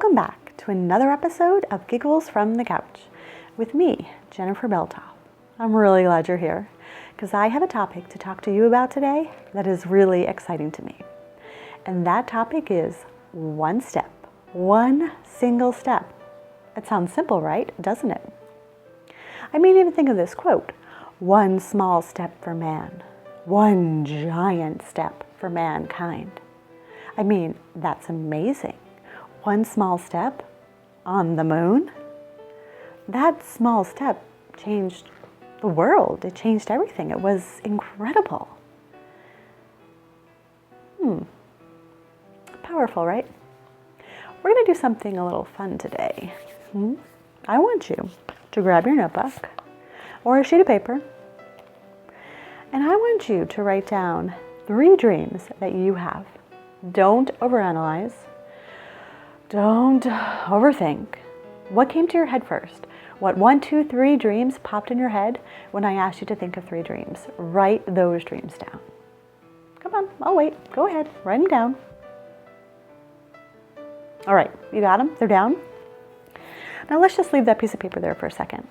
Welcome back to another episode of Giggles from the Couch with me, Jennifer Beltop. I'm really glad you're here because I have a topic to talk to you about today that is really exciting to me. And that topic is one step, one single step. It sounds simple, right? Doesn't it? I mean, even think of this quote, one small step for man, one giant step for mankind. I mean, that's amazing. One small step on the moon. That small step changed the world. It changed everything. It was incredible. Powerful, right? We're going to do something a little fun today. I want you to grab your notebook or a sheet of paper, and I want you to write down 3 dreams that you have. Don't overanalyze. Don't overthink. What came to your head first? What 1, 2, 3 dreams popped in your head when I asked you to think of 3 dreams? Write those dreams down. Come on, I'll wait. Go ahead, write them down. All right, you got them? They're down? Now let's just leave that piece of paper there for a second.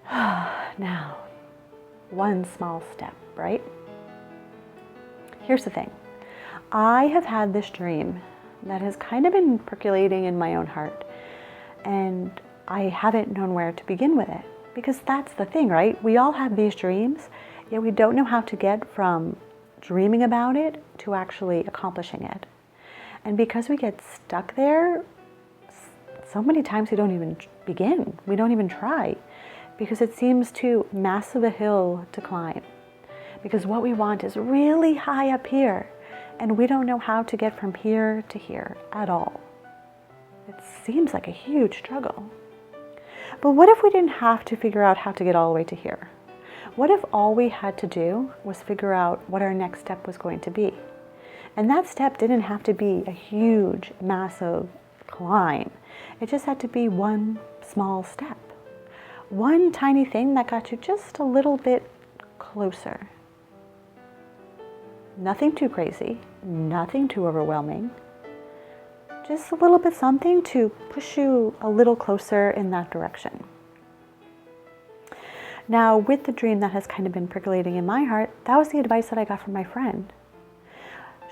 Now, one small step, right? Here's the thing. I have had this dream that has kind of been percolating in my own heart, and I haven't known where to begin with it, because that's the thing, right? We all have these dreams, yet we don't know how to get from dreaming about it to actually accomplishing it. And because we get stuck there, so many times we don't even begin. We don't even try, because it seems too massive a hill to climb. Because what we want is really high up here, and we don't know how to get from here to here at all. It seems like a huge struggle. But what if we didn't have to figure out how to get all the way to here? What if all we had to do was figure out what our next step was going to be? And that step didn't have to be a huge, massive climb. It just had to be one small step. One tiny thing that got you just a little bit closer. Nothing too crazy, nothing too overwhelming. Just a little bit something to push you a little closer in that direction. Now, with the dream that has kind of been percolating in my heart, that was the advice that I got from my friend.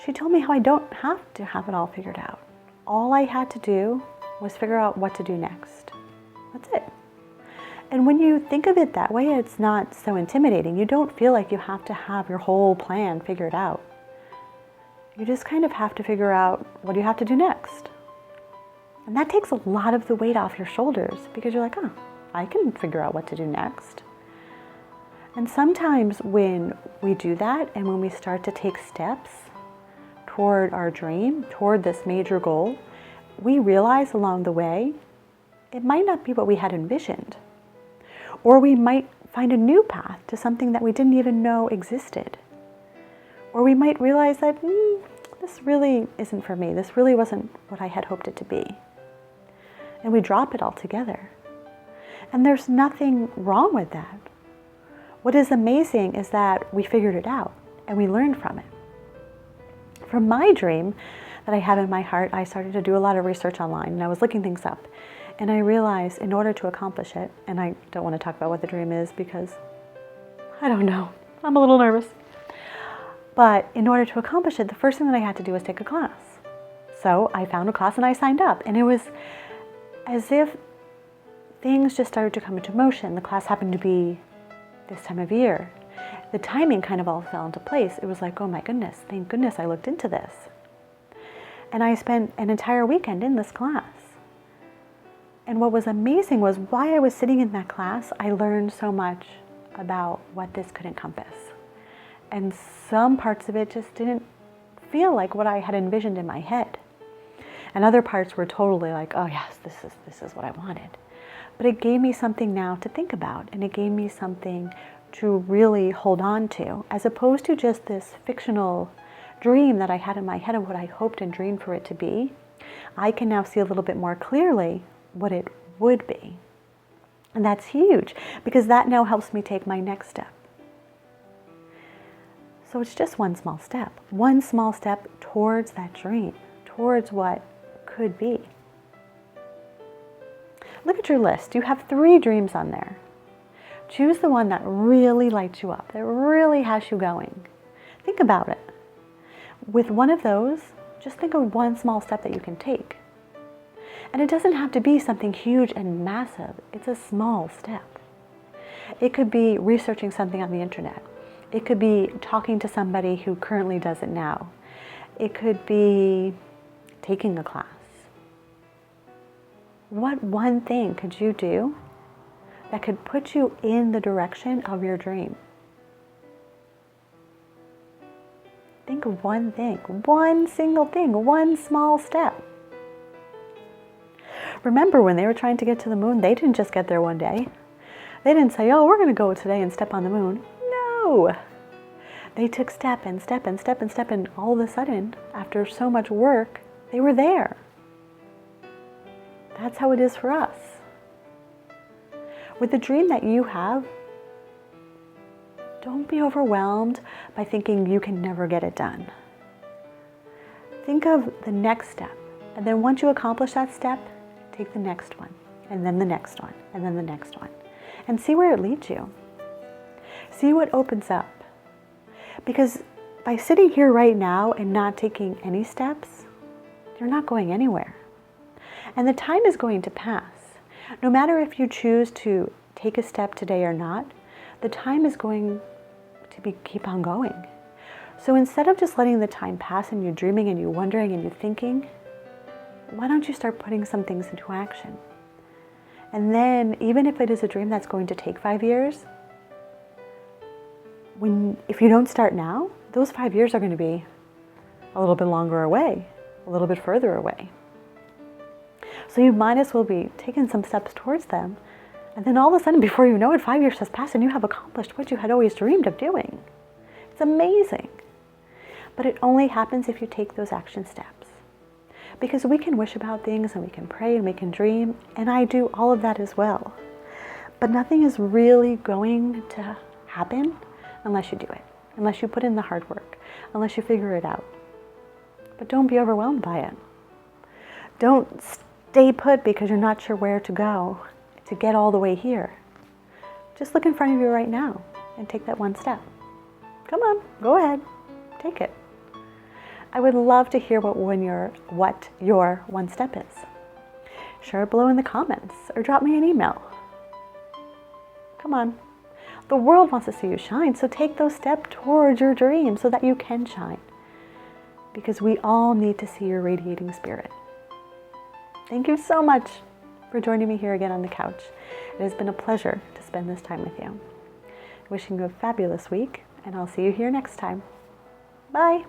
She told me how I don't have to have it all figured out. All I had to do was figure out what to do next. That's it. And when you think of it that way, it's not so intimidating. You don't feel like you have to have your whole plan figured out. You just kind of have to figure out what you have to do next. And that takes a lot of the weight off your shoulders, because you're like, oh, I can figure out what to do next. And sometimes when we do that, and when we start to take steps toward our dream, toward this major goal, we realize along the way, it might not be what we had envisioned. Or we might find a new path to something that we didn't even know existed. Or we might realize that this really isn't for me. This really wasn't what I had hoped it to be. And we drop it altogether. And there's nothing wrong with that. What is amazing is that we figured it out and we learned from it. From my dream that I have in my heart, I started to do a lot of research online, and I was looking things up. And I realized in order to accomplish it, and I don't want to talk about what the dream is because I don't know, I'm a little nervous. But in order to accomplish it, the first thing that I had to do was take a class. So I found a class and I signed up, and it was as if things just started to come into motion. The class happened to be this time of year. The timing kind of all fell into place. It was like, oh my goodness, thank goodness I looked into this. And I spent an entire weekend in this class. And what was amazing was while I was sitting in that class, I learned so much about what this could encompass. And some parts of it just didn't feel like what I had envisioned in my head. And other parts were totally like, oh yes, this is what I wanted. But it gave me something now to think about, and it gave me something to really hold on to, as opposed to just this fictional dream that I had in my head of what I hoped and dreamed for it to be. I can now see a little bit more clearly what it would be. And that's huge, because that now helps me take my next step. So it's just one small step towards that dream, towards what could be. Look at your list. You have 3 dreams on there. Choose the one that really lights you up, that really has you going. Think about it. With one of those, just think of one small step that you can take. And it doesn't have to be something huge and massive. It's a small step. It could be researching something on the internet. It could be talking to somebody who currently does it now. It could be taking a class. What one thing could you do that could put you in the direction of your dream? Think of one thing, one single thing, one small step. Remember when they were trying to get to the moon, they didn't just get there one day. They didn't say, oh, we're going to go today and step on the moon. No. They took step and step and step and step, and all of a sudden, after so much work, they were there. That's how it is for us. With the dream that you have, don't be overwhelmed by thinking you can never get it done. Think of the next step, and then once you accomplish that step, take the next one, and then the next one, and then the next one, and see where it leads you. See what opens up. Because by sitting here right now and not taking any steps, you're not going anywhere. And the time is going to pass. No matter if you choose to take a step today or not, the time is going to keep on going. So instead of just letting the time pass and you dreaming and you wondering and you thinking, why don't you start putting some things into action? And then even if it is a dream that's going to take 5 years, if you don't start now, those 5 years are going to be a little bit longer away, a little bit further away. So you might as well be taking some steps towards them. And then all of a sudden, before you know it, 5 years has passed and you have accomplished what you had always dreamed of doing. It's amazing. But it only happens if you take those action steps. Because we can wish about things and we can pray and we can dream, and I do all of that as well. But nothing is really going to happen unless you do it, unless you put in the hard work, unless you figure it out. But don't be overwhelmed by it. Don't stay put because you're not sure where to go to get all the way here. Just look in front of you right now and take that one step. Come on, go ahead, take it. I would love to hear what your one step is. Share it below in the comments or drop me an email. Come on. The world wants to see you shine, so take those steps towards your dream so that you can shine. Because we all need to see your radiating spirit. Thank you so much for joining me here again on the couch. It has been a pleasure to spend this time with you. Wishing you a fabulous week, and I'll see you here next time. Bye.